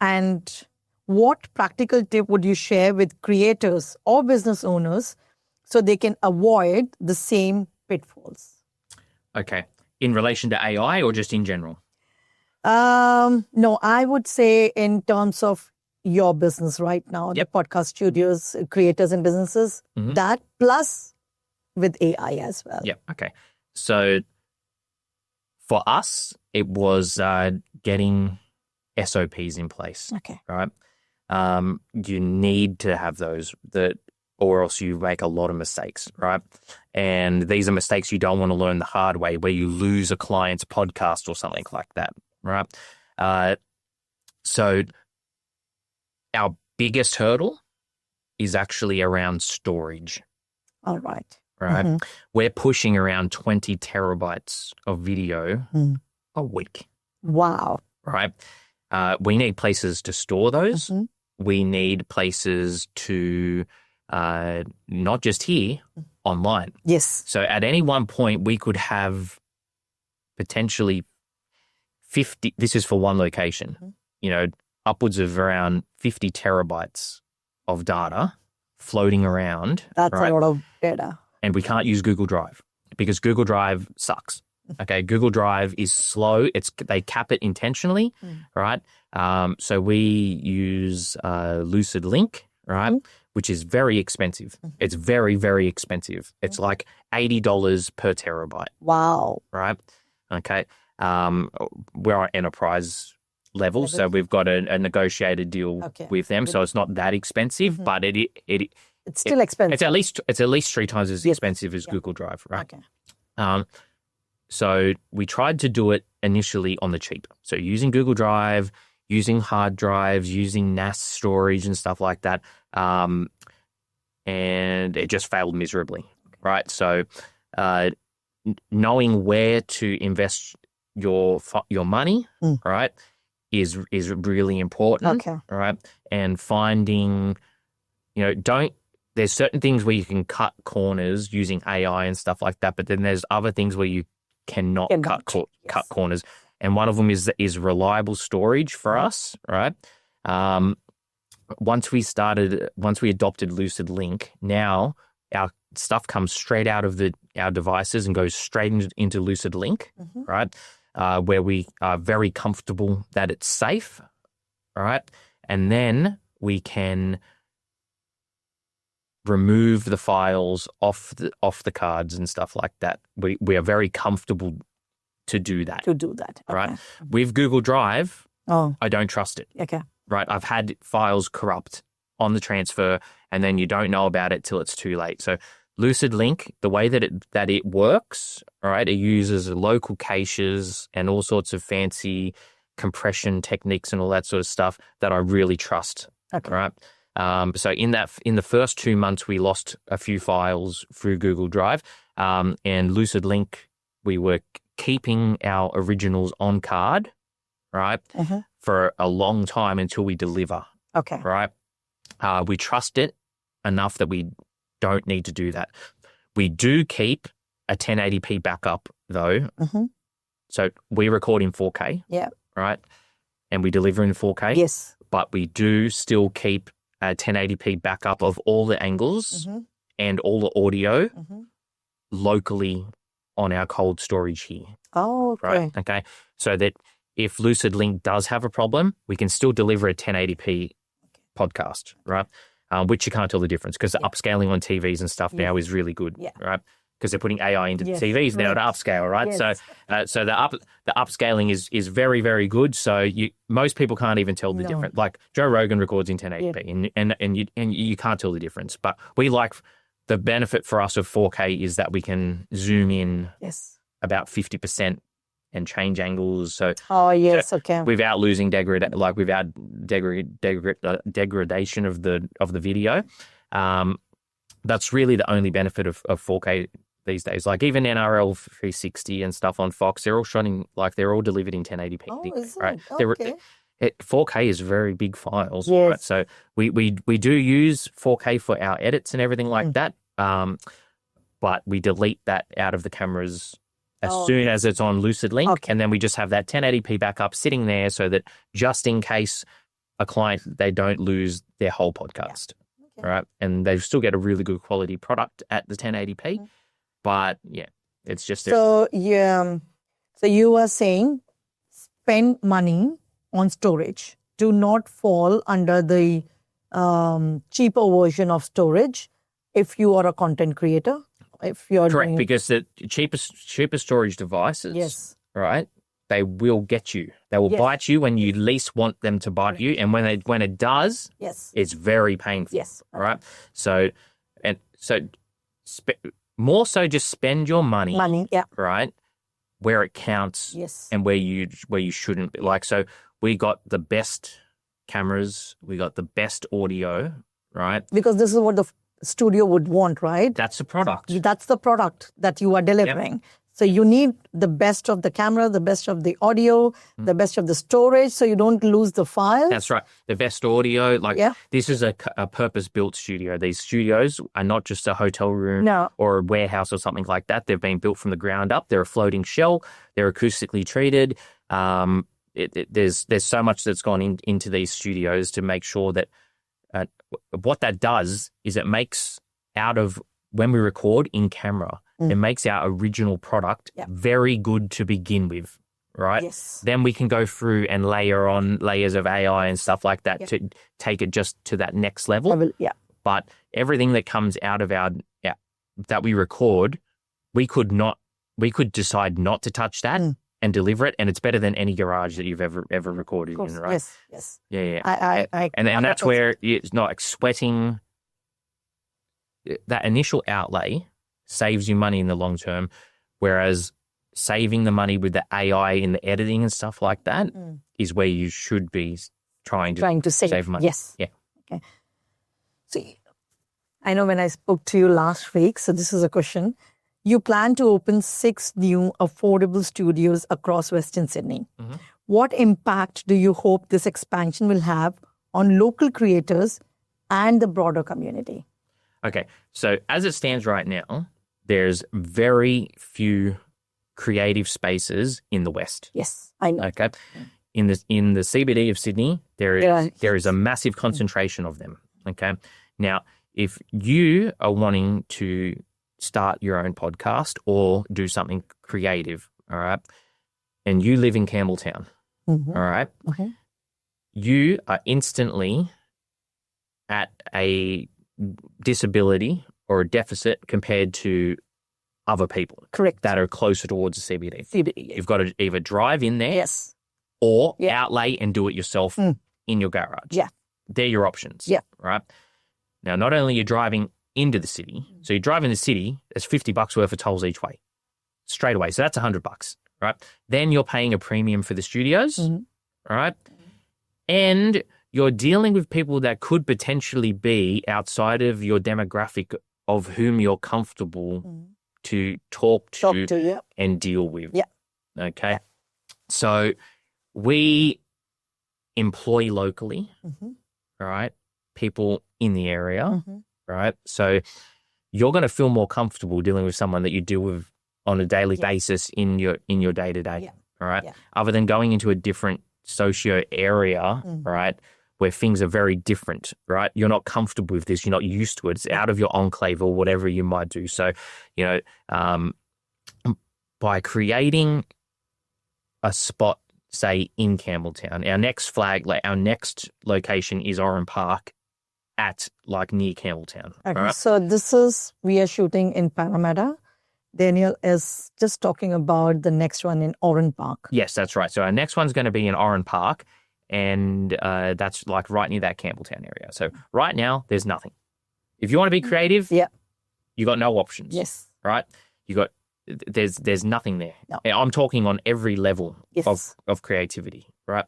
and what practical tip would you share with creators or business owners so they can avoid the same pitfalls? Okay. In relation to AI or just in general? No, I would say in terms of your business right now, the podcast studios, creators and businesses, that plus with AI as well. Yeah. Okay. So for us, it was getting SOPs in place. Okay. Right. You need to have those, or else you make a lot of mistakes, right? And these are mistakes you don't want to learn the hard way, where you lose a client's podcast or something like that, right? So our biggest hurdle is actually around storage. All right. Right? Mm-hmm. We're pushing around 20 terabytes of video a week. Wow. Right? We need places to store those. We need places to not just here, online. Yes. So at any one point, we could have potentially 50, this is for one location, upwards of around 50 terabytes of data floating around. That's a lot of data. And we can't use Google Drive, because Google Drive sucks. Okay, Google Drive is slow. They cap it intentionally, right? So we use Lucid Link, right? Which is very expensive. It's very, very expensive. It's like $80 per terabyte. Wow. Right? Okay. We're on enterprise level, so we've got a negotiated deal with them. So it's not that expensive, but it's still expensive. It's at least 3 times as expensive as Google Drive, right? Okay. So we tried to do it initially on the cheap. So using Google Drive, using hard drives, using NAS storage and stuff like that. And it just failed miserably, right? So knowing where to invest your money, right, is really important. Okay. Right, and finding, there's certain things where you can cut corners using AI and stuff like that, but then there's other things where you cannot cut corners, and one of them is reliable storage for us, right? Once we adopted Lucid Link, now our stuff comes straight out of our devices and goes straight into Lucid Link, right? Where we are very comfortable that it's safe, right? And then we can remove the files off the cards and stuff like that. We are very comfortable to do that. Okay. Right? With Google Drive, I don't trust it. Okay. Right? I've had files corrupt on the transfer, and then you don't know about it till it's too late. So Lucid Link, the way that it works, all right, it uses local caches and all sorts of fancy compression techniques and all that sort of stuff that I really trust. Okay. Right? So in the first 2 months, we lost a few files through Google Drive, and Lucid Link, we were keeping our originals on card, right, for a long time until we deliver. Okay. Right. We trust it enough that we don't need to do that. We do keep a 1080p backup though. So we record in 4K. Yeah. Right. And we deliver in 4K. Yes. But we do still keep a 1080p backup of all the angles and all the audio locally on our cold storage here. Oh, okay. Right. Okay. So that if Lucid Link does have a problem, we can still deliver a 1080p podcast, right? Which you can't tell the difference because the upscaling on TVs and stuff now is really good, right? Because they're putting AI into the TVs now to upscale, right? Yes. So the upscaling is very, very good. So most people can't even tell the difference. Like Joe Rogan records in 1080p, and you can't tell the difference. But we like the benefit for us of 4K is that we can zoom in about 50% and change angles. So without losing degradation of the video. That's really the only benefit of 4K these days. Like even NRL 360 and stuff on Fox, they're all shooting, like they're all delivered in 1080p. Oh, is right? it? Okay. 4K is very big files, right? So we do use 4K for our edits and everything like that, but we delete that out of the cameras as soon as it's on Lucid Link, and then we just have that 1080p backup sitting there so that just in case a client, they don't lose their whole podcast, right? And they still get a really good quality product at the 1080p, but it's just... So you are saying spend money on storage. Do not fall under the cheaper version of storage if you are a content creator. If you're correct, because the cheaper storage devices, right? They will get you. They will bite you when you least want them to bite you, and when it does, it's very painful. All right. So more so, just spend your money, right, where it counts, and where you shouldn't be. Like, so we got the best cameras, we got the best audio, right? Because this is what the studio would want, right? That's the product. That's the product that you are delivering. So you need the best of the camera, the best of the audio, the best of the storage, so you don't lose the files. That's right. The best audio. This is a purpose-built studio. These studios are not just a hotel room or a warehouse or something like that. They've been built from the ground up. They're a floating shell. They're acoustically treated. There's so much that's gone into these studios to make sure that what that does is it makes out of, when we record in camera, it makes our original product very good to begin with, right? Then we can go through and layer on layers of AI and stuff like that to take it just to that next level. But everything that comes out of our that we record, we could decide not to touch that and deliver it, and it's better than any garage that you've ever recorded in, right? Yes. Yeah. And that's where it's not like sweating. That initial outlay saves you money in the long term, whereas saving the money with the AI in the editing and stuff like that is where you should be trying to save money. Yes. Yeah. Okay. So I know when I spoke to you last week, so this is a question. You plan to open 6 new affordable studios across Western Sydney. Mhm. What impact do you hope this expansion will have on local creators and the broader community? Okay, so as it stands right now, there's very few creative spaces in the West. Yes, I know. Okay, in the CBD of Sydney, there is a massive concentration of them. Okay, now if you are wanting to start your own podcast or do something creative, all right, and you live in Campbelltown, all right, Okay. you are instantly at a disability or a deficit compared to other people Correct. that are closer towards the CBD. CBD. You've got to either drive in there Yes. or outlay and do it yourself in your garage. Yeah. They're your options. Yeah. Right. Now, not only are you driving into the city, so you drive in the city, there's $50 worth of tolls each way, straight away. So that's $100, right? Then you're paying a premium for the studios, all right? And you're dealing with people that could potentially be outside of your demographic of whom you're comfortable to talk to and deal with. Yeah. Okay. So we employ locally, all right, people in the area, right? So you're going to feel more comfortable dealing with someone that you deal with on a daily basis in your day-to-day, all right? Other than going into a different socio area, right, where things are very different, right? You're not comfortable with this. You're not used to it. It's out of your enclave or whatever you might do. So, you know, by creating a spot, say, in Campbelltown, our next location is Oran Park at like near Campbelltown. Okay. Right? So we are shooting in Parramatta. Daniel is just talking about the next one in Oran Park. Yes, that's right. So our next one's going to be in Oran Park, and that's like right near that Campbelltown area. So right now, there's nothing. If you want to be creative, you got no options. Yes. Right? There's nothing there. No. I'm talking on every level of creativity, right?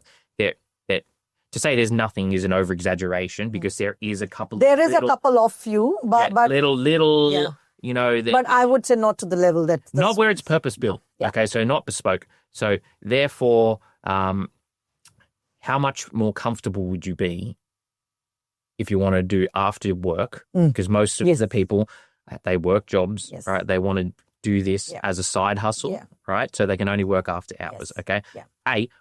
To say there's nothing is an over-exaggeration because there is a couple. There is a couple of few, but little, you know. But I would say not to the level that. Not where it's purpose-built. Yeah. Okay, so not bespoke. So therefore, how much more comfortable would you be if you want to do after work? Because most of the people, they work jobs, right? They want to do this as a side hustle, right? So they can only work after hours, okay? Yeah.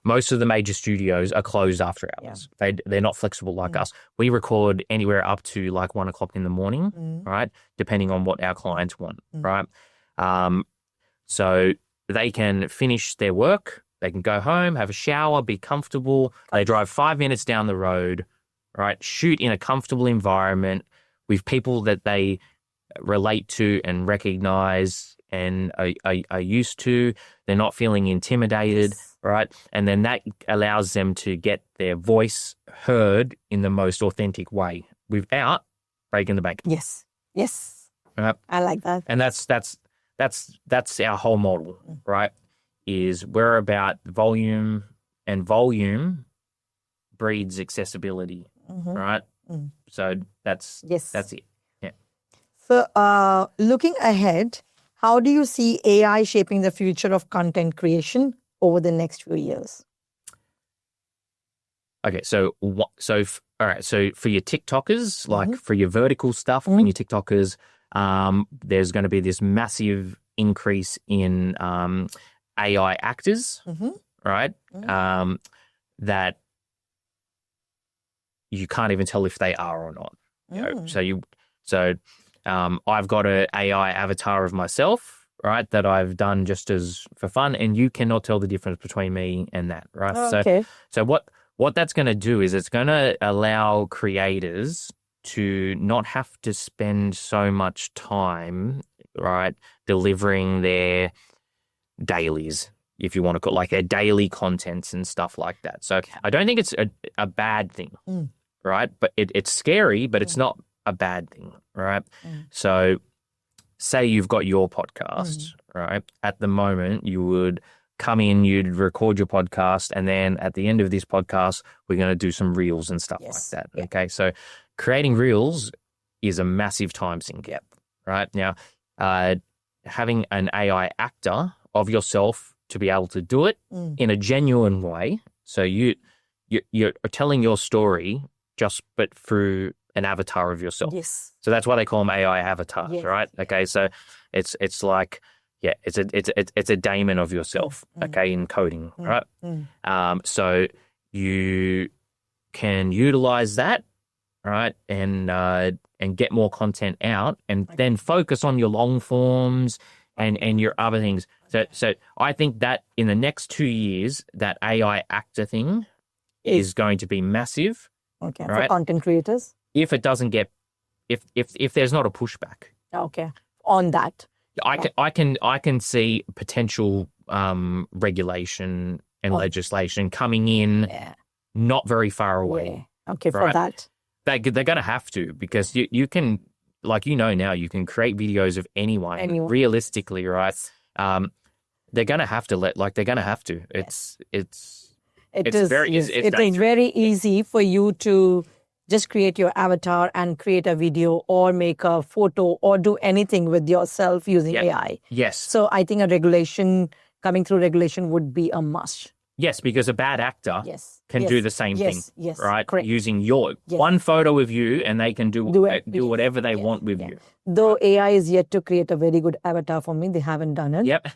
Most of the major studios are closed after hours. Yeah. They're not flexible like us. We record anywhere up to like 1 o'clock in the morning, right? Depending on what our clients want, right? So they can finish their work, they can go home, have a shower, be comfortable. They drive 5 minutes down the road, right? Shoot in a comfortable environment with people that they relate to and recognize and are used to. They're not feeling intimidated, right? And then that allows them to get their voice heard in the most authentic way without breaking the bank. Yes. Right? I like that. And that's our whole model, right? Is we're about volume, and volume breeds accessibility, right? So that's it. Yeah. So looking ahead, how do you see AI shaping the future of content creation over the next few years? Okay, so all right. So for your TikTokers, like for your vertical stuff, and your TikTokers, there's going to be this massive increase in AI actors, right? That you can't even tell if they are or not. You know, I've got an AI avatar of myself, right, that I've done just as for fun, and you cannot tell the difference between me and that, right? Okay. So what that's going to do is it's going to allow creators to not have to spend so much time, right, delivering their dailies, if you want to call it, like their daily contents and stuff like that. So I don't think it's a bad thing, right? But it's scary, but it's not a bad thing, right? So say you've got your podcast, right? At the moment, you would come in, you'd record your podcast, and then at the end of this podcast, we're going to do some reels and stuff like that. Yeah. Okay, so creating reels is a massive time sink, right? Now, having an AI actor of yourself to be able to do it in a genuine way. So you're telling your story but through an avatar of yourself. Yes. So that's why they call them AI avatars, Yes. right? Okay, so it's like it's a daemon of yourself, okay, in coding, right? So you can utilize that, right, and get more content out, and then focus on your long forms and your other things. So I think that in the next 2 years, that AI actor thing is going to be massive. Okay. Right? For content creators. If it doesn't get, if there's not a pushback. Okay. On that. I can see potential regulation and legislation coming in not very far away. Yeah. Okay, right? for that. They're going to have to, because you can, like, now you can create videos of anyone. Realistically, right? They're going to have to they're going to have to. It is very easy for you to just create your avatar and create a video or make a photo or do anything with yourself using AI. Yes. So I think coming through regulation would be a must. Yes, because a bad actor can do the same thing, right? Correct. Using your one photo of you, and they can do whatever they want with you. Though AI is yet to create a very good avatar for me, they haven't done it. Yep.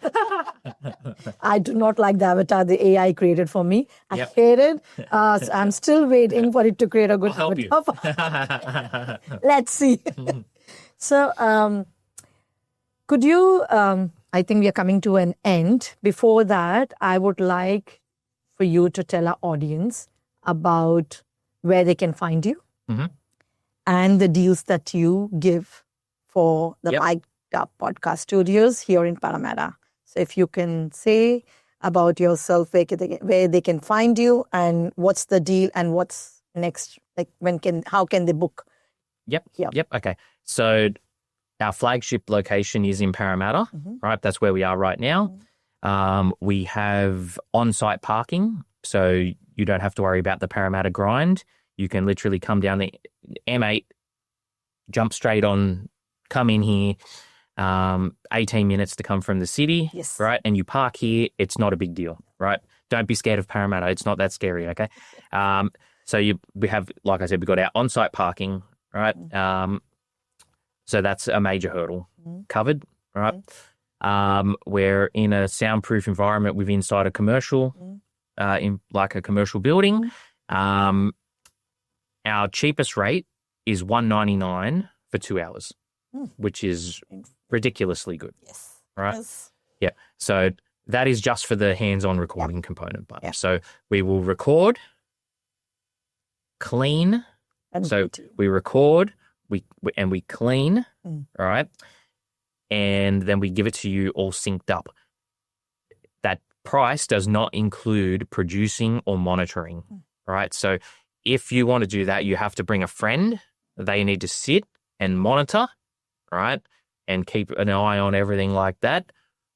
I do not like the avatar the AI created for me. I hate it. So I'm still waiting for it to create a good avatar. Let's see. So, could you? I think we are coming to an end. Before that, I would like for you to tell our audience about where they can find you and the deals that you give for the Micd'Up Podcast Studios here in Parramatta. So if you can say about yourself, where they can find you, and what's the deal, and what's next, like how can they book? Yep. Okay. So our flagship location is in Parramatta, right? That's where we are right now. We have on-site parking, so you don't have to worry about the Parramatta grind. You can literally come down the M8, jump straight on, come in here, 18 minutes to come from the city, right? And you park here. It's not a big deal, right? Don't be scared of Parramatta. It's not that scary, okay? So we have, like I said, we've got our on-site parking, right? So that's a major hurdle covered, right? We're in a soundproof environment within inside a commercial, in like a commercial building. Our cheapest rate is $199 for 2 hours, which is ridiculously good, right? Yeah. So that is just for the hands-on recording component. But so we will record, clean. So we record. We clean, right? And then we give it to you all synced up. That price does not include producing or monitoring, right? So if you want to do that, you have to bring a friend. They need to sit and monitor, right? And keep an eye on everything like that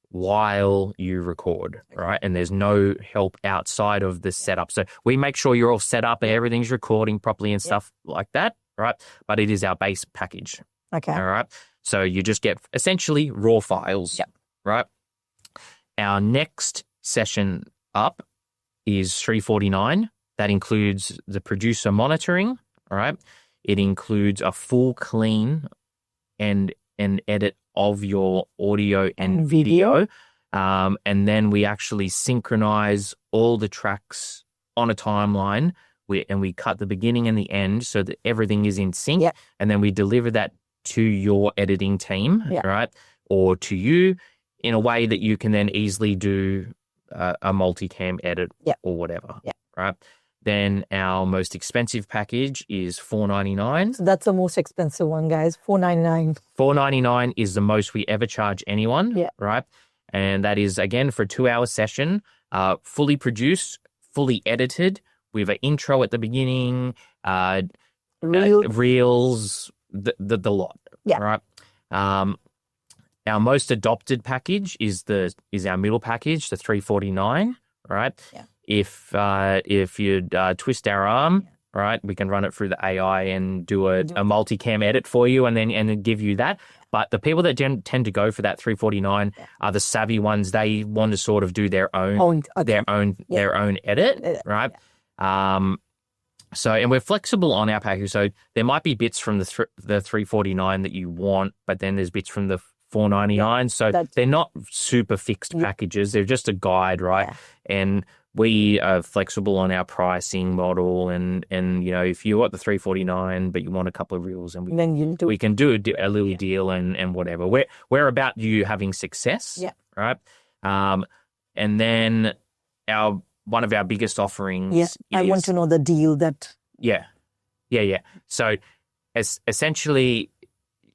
while you record, right? And there's no help outside of the setup. So we make sure you're all set up and everything's recording properly and stuff like that. Right. But it is our base package. Okay. All right. So you just get essentially raw files. Yep. Right. Our next session up is $349. That includes the producer monitoring. All right. It includes a full clean and an edit of your audio and video. And then we actually synchronize all the tracks on a timeline. We cut the beginning and the end so that everything is in sync. Yep. And then we deliver that to your editing team, right? Or to you in a way that you can then easily do a multicam edit or whatever, right? Then our most expensive package is $499. So that's the most expensive one, guys, $499. $499 is the most we ever charge anyone, right? And that is, again, for a 2-hour session, fully produced, fully edited, with an intro at the beginning, reels, the lot, right? Our most adopted package is our middle package, the $349, right? Yeah. If you'd twist our arm, right? We can run it through the AI and do a multicam edit for you and then give you that. But the people that tend to go for that 349 are the savvy ones. They want to sort of do their own edit, right? So, and we're flexible on our package. So there might be bits from the 349 that you want, but then there's bits from the 499. So they're not super fixed packages. They're just a guide, right? Yeah. And we are flexible on our pricing model. And if you want the 349, but you want a couple of reels, and we can do a little deal and whatever. We're about you having success, right? And then one of our biggest offerings is... I want to know the deal that... Yeah. So essentially,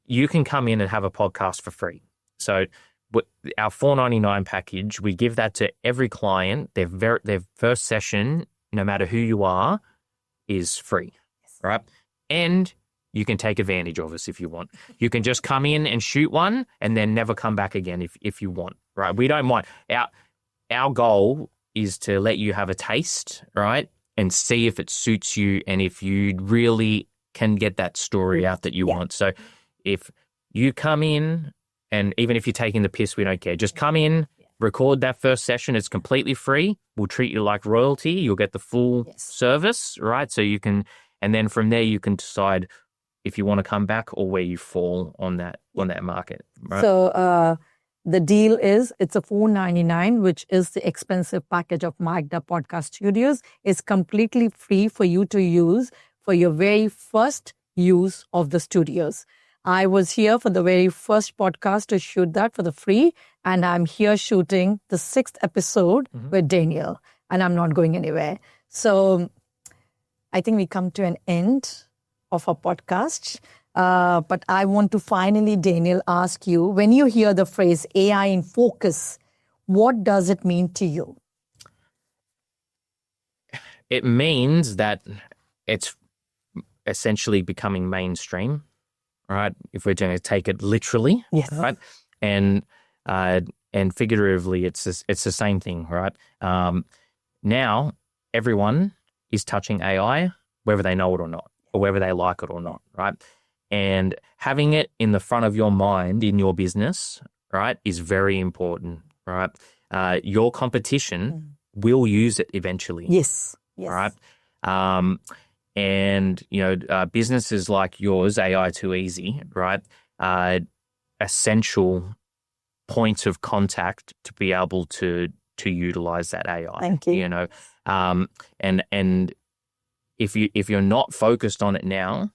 you can come in and have a podcast for free. So our $4.99 package, we give that to every client. Their first session, no matter who you are, is free, right? And you can take advantage of us if you want. You can just come in and shoot one and then never come back again if you want, right? We don't mind. Our goal is to let you have a taste, right? And see if it suits you and if you really can get that story out that you want. So if you come in, and even if you're taking the piss, we don't care. Just come in, record that first session. It's completely free. We'll treat you like royalty. You'll get the full service, right? So you can, and then from there you can decide if you want to come back or where you fall on that market, right? So the deal is it's a $4.99, which is the expensive package of Micd'Up Podcast Studios. It's completely free for you to use for your very first use of the studios. I was here for the very first podcast to shoot that for the free, and I'm here shooting the 6th episode with Daniel, and I'm not going anywhere. So I think we come to an end of our podcast. But I want to finally, Daniel, ask you, when you hear the phrase AI in focus, what does it mean to you? It means that it's essentially becoming mainstream, right? If we're going to take it literally, right? And figuratively, it's the same thing, right? Now, everyone is touching AI, whether they know it or not, or whether they like it or not, right? And having it in the front of your mind in your business, right, is very important, right? Your competition will use it eventually. Yes. Right? And, businesses like yours, AI Too Easy, right, essential points of contact to be able to utilize that AI. Thank you. And if you're not focused on it now,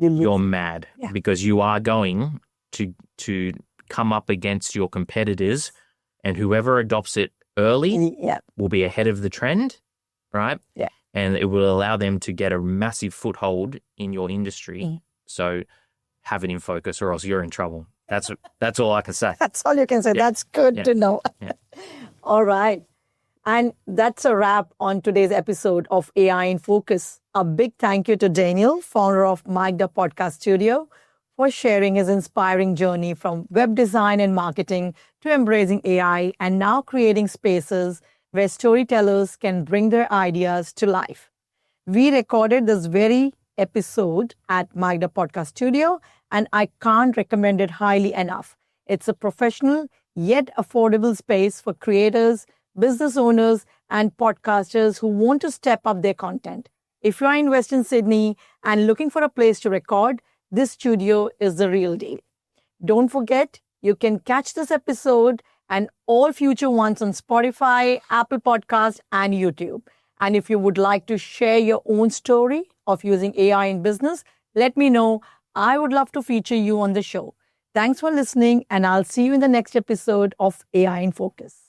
you're mad because you are going to come up against your competitors, and whoever adopts it early will be ahead of the trend, right? Yeah. And it will allow them to get a massive foothold in your industry. So have it in focus, or else you're in trouble. That's all I can say. That's all you can say. That's good to know. All right. And that's a wrap on today's episode of AI in Focus. A big thank you to Daniel, founder of Micd'Up Podcast Studio, for sharing his inspiring journey from web design and marketing to embracing AI and now creating spaces where storytellers can bring their ideas to life. We recorded this very episode at Micd'Up Podcast Studio, and I can't recommend it highly enough. It's a professional yet affordable space for creators, business owners, and podcasters who want to step up their content. If you are in Western Sydney and looking for a place to record, this studio is the real deal. Don't forget, you can catch this episode and all future ones on Spotify, Apple Podcasts, and YouTube. And if you would like to share your own story of using AI in business, let me know. I would love to feature you on the show. Thanks for listening, and I'll see you in the next episode of AI in Focus.